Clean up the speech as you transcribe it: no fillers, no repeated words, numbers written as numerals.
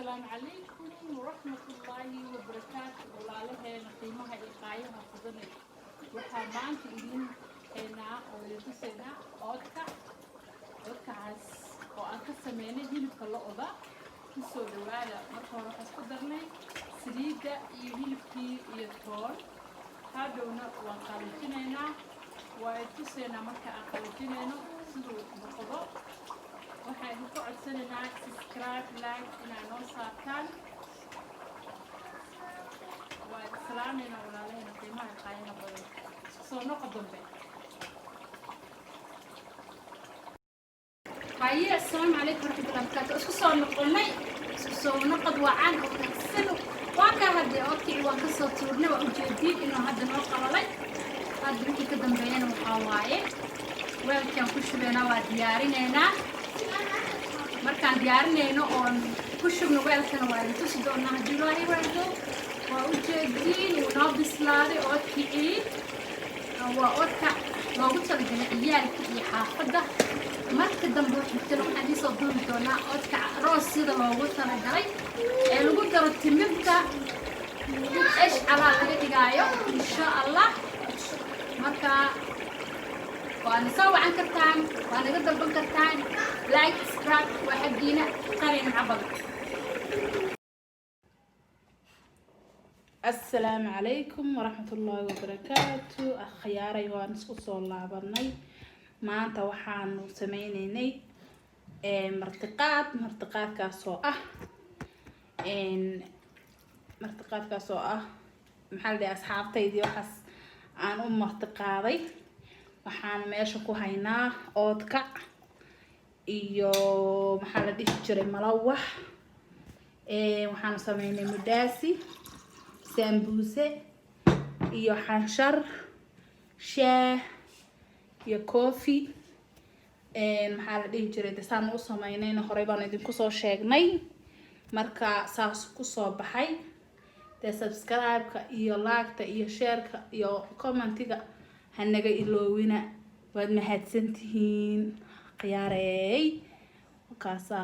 السلام عليكم ورحمة الله وبركاته وعليها نقيمها إيقاعها فضلنا وحمان تقولين هنا ولبسنا أوكا عز وأنك سمينا هنا كله أضاء كسر دوالا مرة راح أصدرنا سريدة يهلكي يطول هادونا وقالتنا وتسينا مركا أقالتنا سدود بقضاء waxaan ku codsanaynaa subscribe like inaa noo saartaan waa islaamina walaalahayna qiimaha qaayana badan soo noqo dambe haye assalaamu calaykum waraxmatullahi wabarakaatu isku soo noqonay isku soo noqod wacan oo tagsano waa ka hadee oodkii waan ka soo tuurnay waa ujeedin inuu hadda noo qalalay hadda wixii ka dambeeyana waxaa waaye weelkaan ku shubeynaa waa diyaarinaynaa markaan diyaarinayno oon ku shubno weelkana waa idin tusi doonaa haddii ilaahay raado waa u jeediin wuu noo bislaaday oodkii waa oodka loogu talagalay ciyaalka iyo xaafadda marka dambe xigtana waxaan idiin soo duubi doonaa oodka roos sida loogu talagalay ee lagu daro timirta esh calaa laga dhigaayo insha allah marka وأنا سوى عن كرتان وأنا قدر بنكرتان لايك سبسكرايب وحقينا قرين معبد. السلام عليكم ورحمة الله وبركاته أخياري وانسكو صلى بني ما أنت وحان سمينيني مرتقات كاسوءة مرتقات كاسوءة محل دي أصحاب تيدي وحس عن مرتقاضي waxaan meesha ku haynaa oodkac iyo maxaa la dhihi jiray malawax waxaan sameynay mudaasi sambuuse iyo xanshar shaah iyo coffee maxaa la dhihi jiray dasaan u sameynayna horey baan idinku soo sheegnay marka saas ku soo baxay de subscribe-ka iyo like-ta iyo share-ka iyo comment-iga hanaga iloowina waad mahadsantihiin khiyaarey kaasa